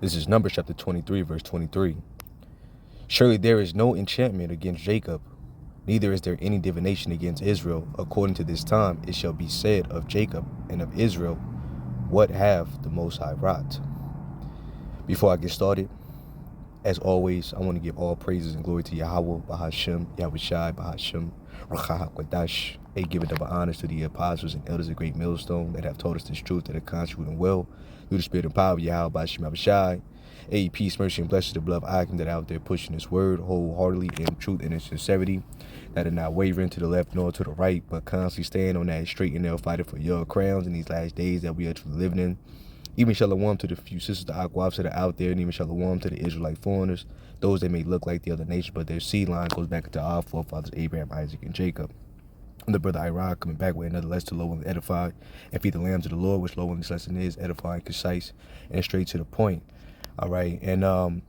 This is Numbers chapter 23, verse 23. Surely there is no enchantment against Jacob, neither is there any divination against Israel. According to this time it shall be said of Jacob and of Israel, what have the Most High wrought? Before I get started, as always, I want to give all praises and glory to Yahweh, Bahashem, Yahushai, Bahashem, Ruach HaKodesh. A give it double honors to the apostles and elders of Great Millstone that have taught us this truth that are conscious and well through the spirit and power of Yahweh, Bahashem, Yahushai. A peace, mercy, and blessing to the beloved Akim that are out there pushing this word wholeheartedly in truth and in sincerity, that are not wavering to the left nor to the right, but constantly staying on that straight and narrow, fighting for your crowns in these last days that we are truly living in. Even shalom to the few sisters, the Aquabs that are out there, and even shalom to the Israelite foreigners, those that may look like the other nation, but their seed line goes back into our forefathers, Abraham, Isaac, and Jacob. I'm the brother Iran, coming back with another lesson to low and edify and feed the lambs of the Lord, which low in this lesson is edifying, concise, and straight to the point. All right, and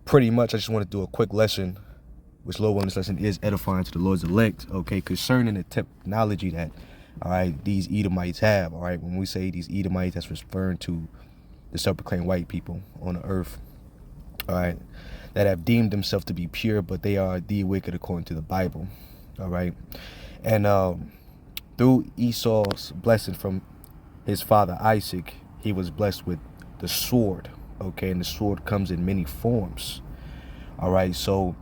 pretty much I just want to do a quick lesson, which low in this lesson is edifying to the Lord's elect, okay, concerning the technology that, all right, these Edomites have. All right, when we say these Edomites, that's referring to the self-proclaimed white people on the earth, all right, that have deemed themselves to be pure, but they are the wicked according to the Bible. All right, and through Esau's blessing from his father Isaac, he was blessed with the sword. Okay, and the sword comes in many forms. All right, so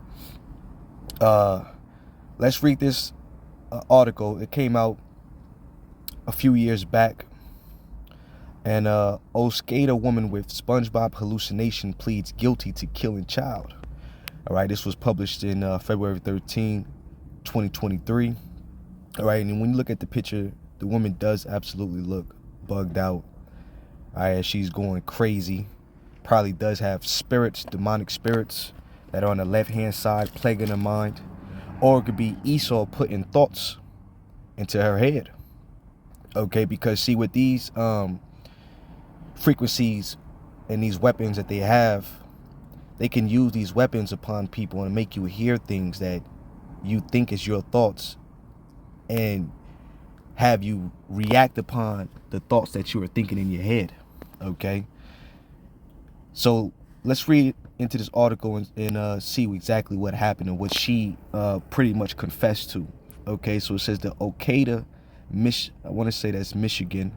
let's read this article. It came out a few years back, and Oskata woman with SpongeBob hallucination pleads guilty to killing child. All right, this was published in February 13, 2023. All right, and when you look at the picture, the woman does absolutely look bugged out. All right, she's going crazy. Probably does have spirits, demonic spirits that are on the left-hand side plaguing her mind. Or it could be Esau putting thoughts into her head. Okay, because see, with these frequencies and these weapons that they have, they can use these weapons upon people and make you hear things that you think is your thoughts and have you react upon the thoughts that you were thinking in your head. Okay, so let's read into this article and see exactly what happened and what she pretty much confessed to. Okay, so it says the Okada, I want to say that's Michigan,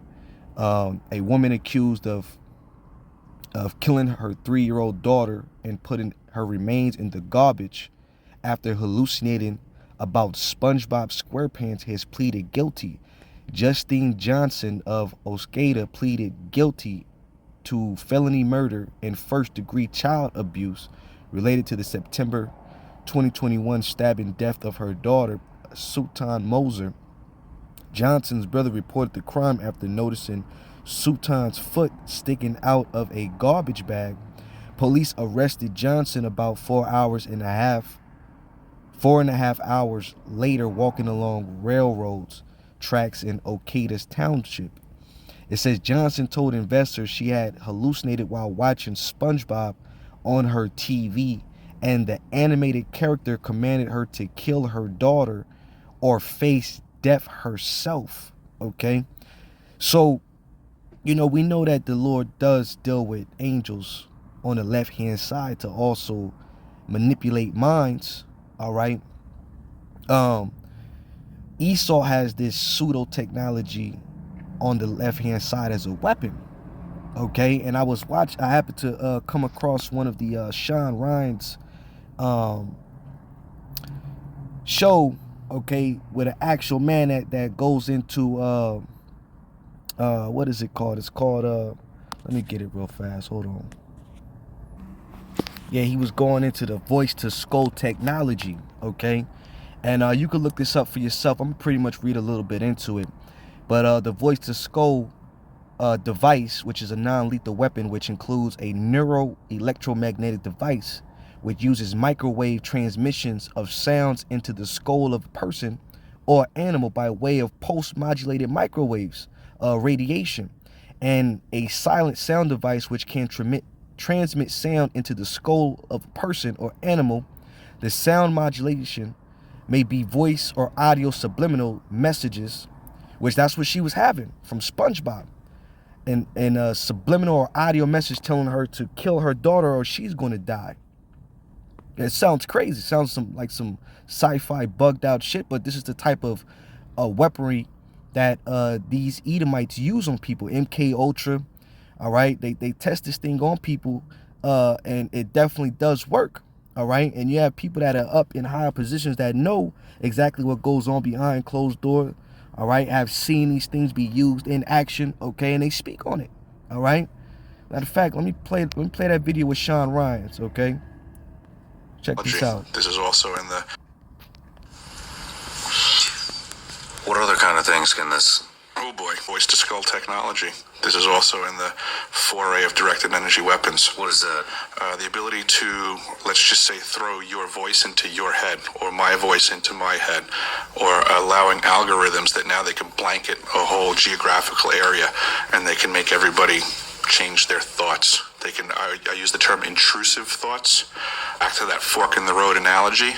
a woman accused of killing her 3-year-old daughter and putting her remains in the garbage after hallucinating about SpongeBob SquarePants has pleaded guilty. Justine Johnson of Oskata pleaded guilty to felony murder and first-degree child abuse related to the September 2021 stabbing death of her daughter, Sultan Moser. Johnson's brother reported the crime after noticing Sultan's foot sticking out of a garbage bag. Police arrested Johnson about 4.5 hours later, walking along railroads tracks in Okata's township. It says Johnson told investors she had hallucinated while watching SpongeBob on her TV, and the animated character commanded her to kill her daughter or face death herself. Okay, so we know that the Lord does deal with angels on the left-hand side to also manipulate minds. All right, Esau has this pseudo technology on the left-hand side as a weapon. Okay, and I happened to come across one of the Sean Ryan's show, okay, with an actual man that goes into what is it called? It's called let me get it real fast. Hold on. Yeah, he was going into the voice to skull technology, okay? And you can look this up for yourself. I'm pretty much read a little bit into it. But the voice to skull device, which is a non-lethal weapon, which includes a neuroelectromagnetic device, which uses microwave transmissions of sounds into the skull of a person or animal by way of pulse-modulated microwaves, radiation, and a silent sound device which can transmit sound into the skull of a person or animal. The sound modulation may be voice or audio subliminal messages, which that's what she was having from SpongeBob. and a subliminal or audio message telling her to kill her daughter or she's going to die. It sounds crazy. It sounds like some sci-fi bugged out shit, but this is the type of weaponry that these Edomites use on people. MK Ultra, all right? They test this thing on people, and it definitely does work, all right? And you have people that are up in higher positions that know exactly what goes on behind closed doors, all right? Have seen these things be used in action, okay? And they speak on it, all right? Matter of fact, let me play that video with Sean Ryans, okay? Check this out. This is also in the... What other kind of things can this... Oh boy, voice-to-skull technology. This is also in the foray of directed energy weapons. What is that? The ability to, let's just say, throw your voice into your head, or my voice into my head, or allowing algorithms that now they can blanket a whole geographical area, and they can make everybody change their thoughts. They can, I use the term intrusive thoughts. Back to that fork in the road analogy.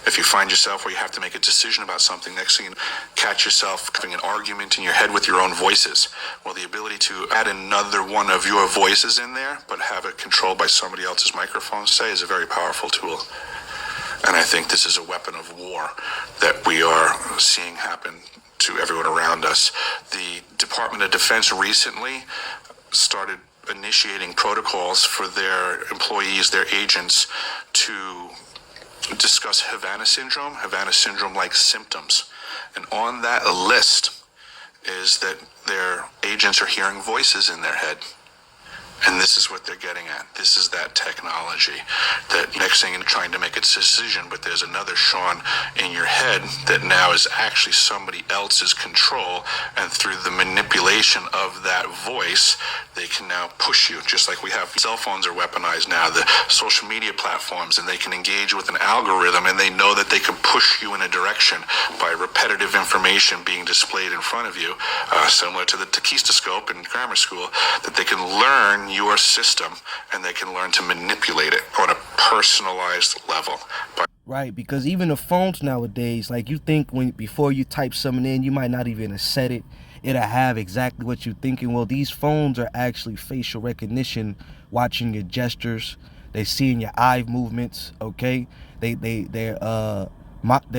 If you find yourself where you have to make a decision about something, next thing you catch yourself having an argument in your head with your own voices. Well, the ability to add another one of your voices in there, but have it controlled by somebody else's microphone, say, is a very powerful tool. And I think this is a weapon of war that we are seeing happen to everyone around us. The Department of Defense recently started initiating protocols for their employees, their agents, to discuss Havana syndrome-like symptoms. And on that list is that their agents are hearing voices in their head. And this is what they're getting at. This is that technology that next thing you're trying to make a decision, but there's another Sean in your head that now is actually somebody else's control. And through the manipulation of that voice, they can now push you. Just like we have cell phones are weaponized now, the social media platforms, and they can engage with an algorithm, and they know that they can push you in a direction by repetitive information being displayed in front of you, similar to the Takistoscope in grammar school, that they can learn your system and they can learn to manipulate it on a personalized level. Right, because even the phones nowadays, like you think before you type something in, you might not even have said it. It'll have exactly what you're thinking. Well, these phones are actually facial recognition, watching your gestures. They seeing your eye movements. Okay, they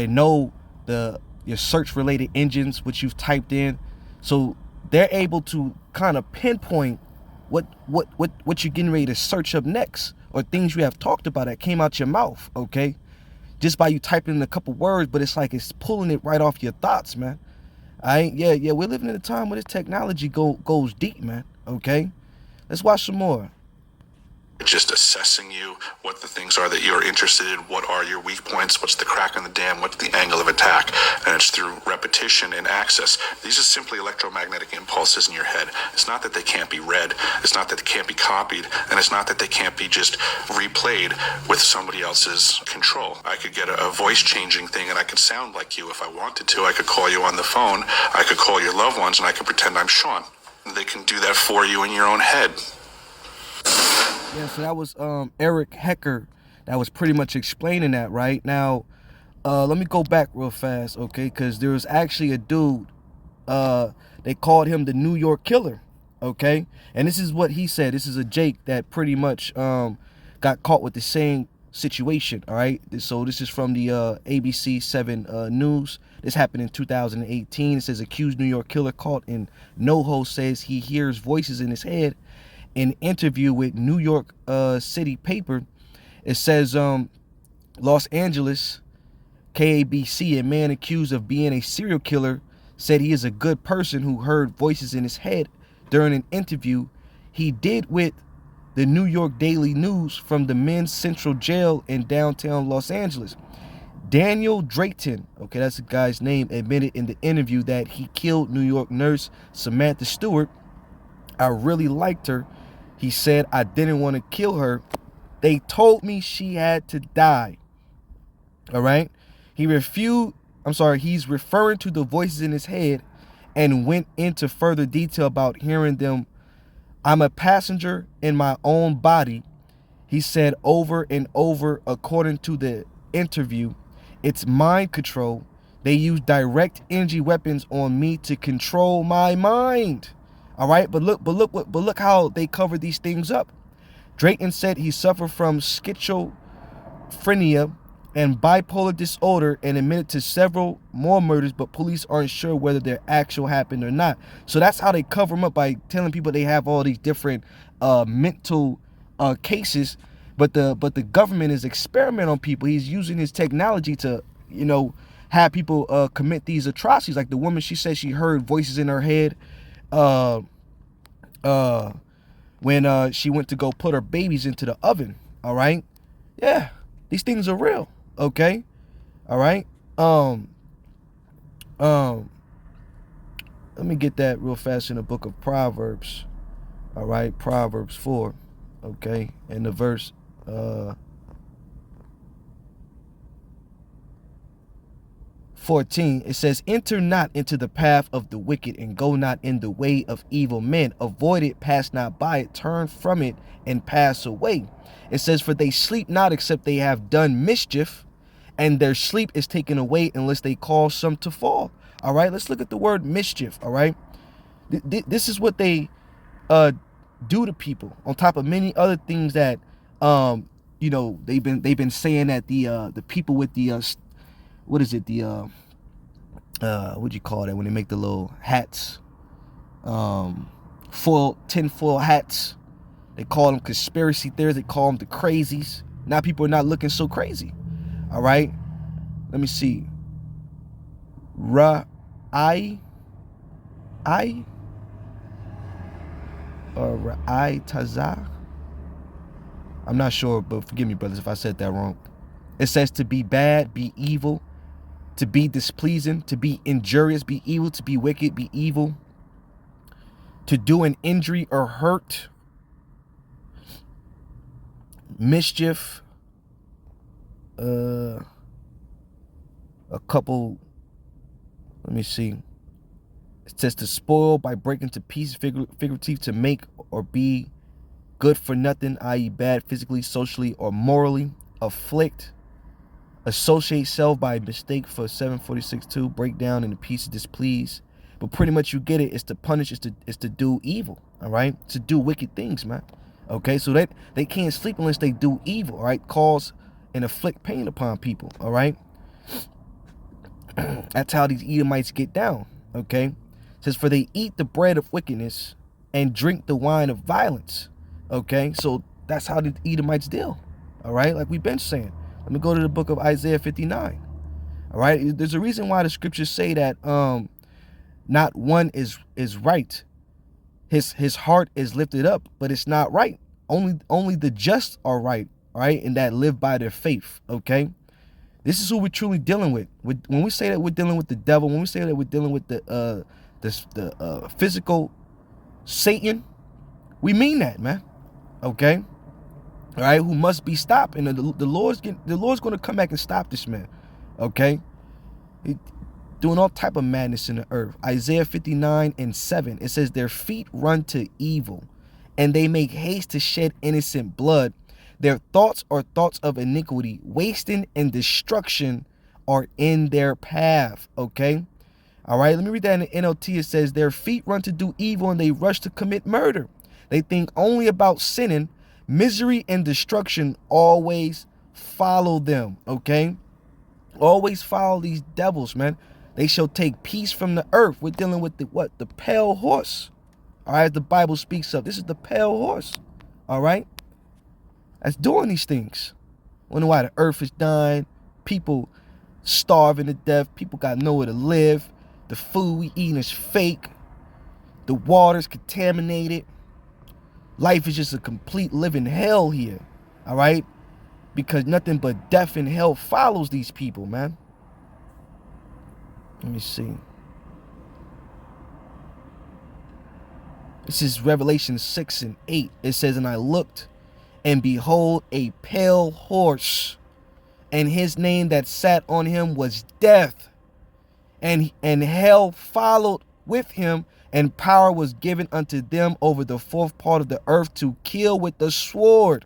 know your search related engines which you've typed in, so they're able to kind of pinpoint what you're getting ready to search up next, or things you have talked about that came out your mouth, okay? Just by you typing in a couple words, but it's like it's pulling it right off your thoughts, man. Yeah, we're living in a time where this technology goes deep, man, okay? Let's watch some more. Just assessing you, what the things are that you're interested in, what are your weak points, what's the crack in the dam, what's the angle of attack, and it's through repetition and access. These are simply electromagnetic impulses in your head. It's not that they can't be read, it's not that they can't be copied, and it's not that they can't be just replayed with somebody else's control. I could get a voice changing thing and I could sound like you if I wanted to. I could call you on the phone, I could call your loved ones, and I could pretend I'm Sean. They can do that for you in your own head. Yeah, so that was Eric Hecker that was pretty much explaining that. Right now, let me go back real fast, okay? Because there was actually a dude, they called him the New York Killer, okay? And this is what he said. This is a Jake that pretty much got caught with the same situation, all right? So this is from the ABC 7 News. This happened in 2018. It says accused New York killer caught in NoHo says he hears voices in his head. In an interview with New York City paper, it says Los Angeles KABC, a man accused of being a serial killer, said he is a good person who heard voices in his head during an interview he did with the New York Daily News from the Men's Central Jail in downtown Los Angeles. Daniel Drayton, okay, that's the guy's name, admitted in the interview that he killed New York nurse Samantha Stewart. I really liked her. He said, I didn't want to kill her. They told me she had to die. All right. He's referring to the voices in his head and went into further detail about hearing them. I'm a passenger in my own body. He said over and over, according to the interview, it's mind control. They use direct energy weapons on me to control my mind. All right, but look how they cover these things up. Drayton said he suffered from schizophrenia and bipolar disorder and admitted to several more murders, but police aren't sure whether they're actual happened or not. So that's how they cover them up, by telling people they have all these different mental cases, but the government is experimenting on people. He's using his technology to, have people commit these atrocities. Like the woman, she said she heard voices in her head when she went to go put her babies into the oven. All right, yeah, these things are real. Okay, all right. Let me get that real fast in the book of Proverbs. All right, Proverbs 4. Okay, and the verse 14, it says, enter not into the path of the wicked, and go not in the way of evil men. Avoid it, pass not by it, turn from it, and pass away. It says, for they sleep not except they have done mischief, and their sleep is taken away unless they cause some to fall. All right, let's look at the word mischief. All right, this is what they do to people, on top of many other things that they've been saying that the people with the what is it, the what do you call that when they make the little hats, tinfoil hats, they call them conspiracy theories, they call them the crazies. Now people are not looking so crazy. All right, let me see. Taza. I'm not sure, but forgive me, brothers, if I said that wrong. It says to be bad, be evil, to be displeasing, to be injurious, be evil, to be wicked, be evil, to do an injury or hurt, mischief, a couple, let me see. It says to spoil by breaking to pieces, figurative, to make or be good for nothing, i.e. bad physically, socially, or morally. Afflict, associate self by mistake for 746-2, break down into pieces, displease. But pretty much you get it. It's to punish, it's to do evil. All right, to do wicked things, man. Okay, so that they can't sleep unless they do evil. All right, cause and inflict pain upon people. All right, that's how these Edomites get down. Okay, it says, for they eat the bread of wickedness and drink the wine of violence. Okay, so that's how the Edomites deal. All right, like we've been saying. Let me go to the book of Isaiah 59. All right, there's a reason why the scriptures say that not one is right. His heart is lifted up, but it's not right. Only the just are right. All right, and that live by their faith. Okay, this is who we're truly dealing with. When we say that we're dealing with the devil, when we say that we're dealing with the physical Satan, we mean that, man. Okay, all right, who must be stopped, and the Lord's going to come back and stop this man. Okay, he doing all type of madness in the earth. Isaiah 59:7, it says, their feet run to evil, and they make haste to shed innocent blood. Their thoughts are thoughts of iniquity, wasting and destruction are in their path. Okay, all right, let me read that in the NLT. It says, their feet run to do evil, and they rush to commit murder. They think only about sinning. Misery and destruction always follow them. Okay, always follow these devils, man. They shall take peace from the earth. We're dealing with the pale horse. All right, the Bible speaks of. This is the pale horse. All right, that's doing these things. Wonder why the earth is dying. People starving to death. People got nowhere to live. The food we eating is fake. The water's contaminated. Life is just a complete living hell here. All right, because nothing but death and hell follows these people, man. Let me see. This is Revelation 6:8. It says, and I looked, and behold, a pale horse, and his name that sat on him was Death, and hell followed with him, and power was given unto them over the fourth part of the earth to kill with the sword,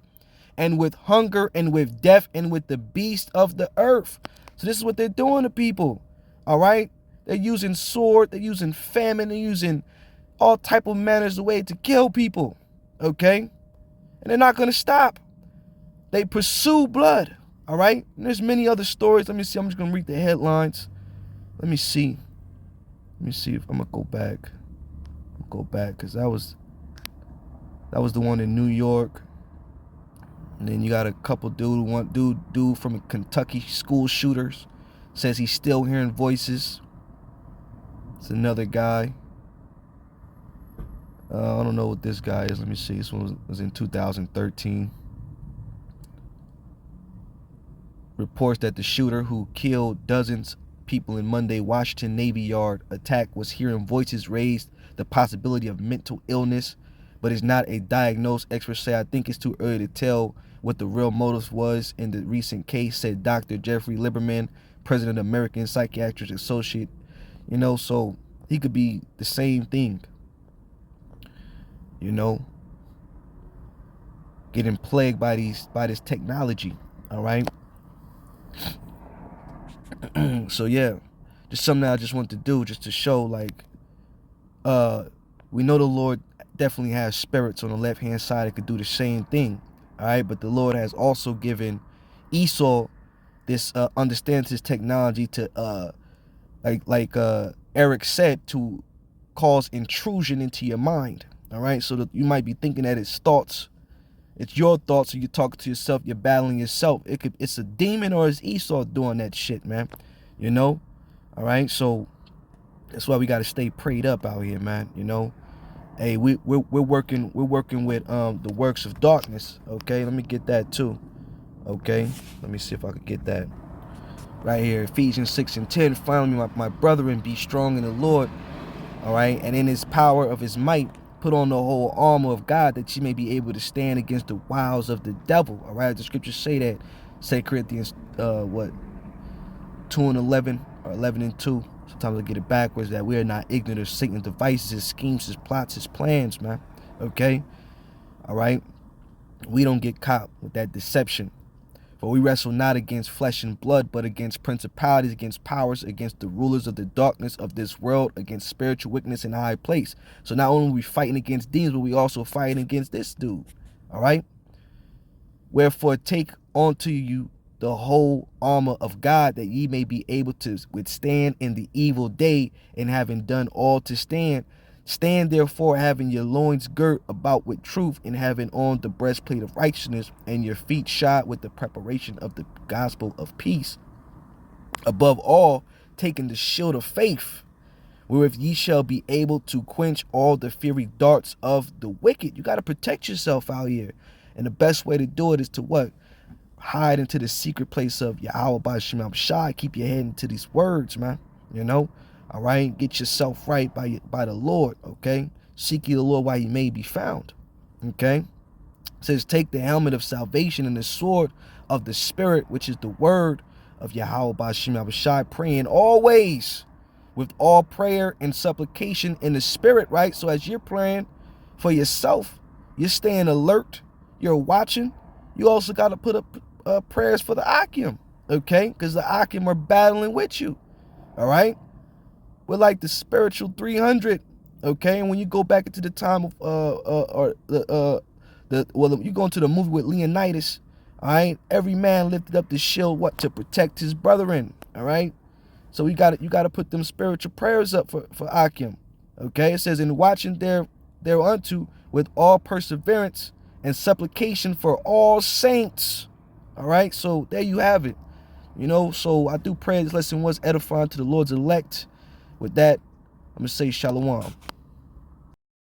and with hunger, and with death, and with the beast of the earth. So this is what they're doing to people. All right, they're using sword, they're using famine, they're using all type of manners of way to kill people, okay? And they're not going to stop. They pursue blood, all right? And there's many other stories. Let me see. I'm just going to read the headlines. Let me see. Let me see if I'm going to go back. Go back, because that was the one in New York. And then you got a couple dude from Kentucky, school shooters, says he's still hearing voices. It's another guy. I don't know what this guy is. Let me see. This one was in 2013. Reports that the shooter who killed dozens of people in Monday Washington Navy Yard attack was hearing voices raised the possibility of mental illness, but is not a diagnosed. Experts say, I think it's too early to tell what the real motive was in the recent case, said Dr. Jeffrey Lieberman, president of American Psychiatric Associate. You know, so he could be the same thing. You know, getting plagued by this technology. All right. So yeah, just something I just want to do, just to show, like, we know the Lord definitely has spirits on the left hand side that could do the same thing. All right, but the Lord has also given Esau this understands his technology to like Eric said, to cause intrusion into your mind. All right, so that you might be thinking that it's thoughts, it's your thoughts, or you're talking to yourself, you're battling yourself. It's a demon, or it's Esau doing that shit, man. You know, all right. So that's why we got to stay prayed up out here, man. You know, hey, we're working with the works of darkness. Okay, let me get that too. Okay, let me see if I could get that right here. Ephesians 6:10. Finally, my brethren, be strong in the Lord. All right, and in his power of his might, put on the whole armor of God, that ye may be able to stand against the wiles of the devil. All right, the scriptures say that. 2 Corinthians 2:11 or 11:2. Sometimes I get it backwards, that we are not ignorant of Satan's devices, his schemes, his plots, his plans, man. Okay, all right. We don't get caught with that deception. For we wrestle not against flesh and blood, but against principalities, against powers, against the rulers of the darkness of this world, against spiritual wickedness in high place. So not only are we fighting against demons, but we also fighting against this dude. All right. Wherefore take unto you the whole armor of God, that ye may be able to withstand in the evil day, and having done all to stand. Stand therefore, having your loins girt about with truth, and having on the breastplate of righteousness, and your feet shod with the preparation of the gospel of peace. Above all, taking the shield of faith, wherewith ye shall be able to quench all the fiery darts of the wicked. You got to protect yourself out here. And the best way to do it is to what? Hide into the secret place of Yahweh B'Shem Shai. Keep your head into these words, man. You know? All right, get yourself right by the Lord, okay? Seek ye the Lord while he may be found, okay? It says, take the helmet of salvation and the sword of the Spirit, which is the word of Yahweh B'Shem Shai, praying always with all prayer and supplication in the Spirit, right? So as you're praying for yourself, you're staying alert, you're watching. You also got to put up prayers for the Akim, okay? Because the Akim are battling with you, all right? We're like the spiritual 300, okay? And when you go back into the time of you go into the movie with Leonidas, all right? Every man lifted up the shield, what? To protect his brethren, all right? So you got to put them spiritual prayers up for Akim, okay? It says, in watching thereunto with all perseverance and supplication for all saints, all right? So there you have it, you know? So I do pray this lesson was edifying to the Lord's elect. With that, I'm going to say shalom.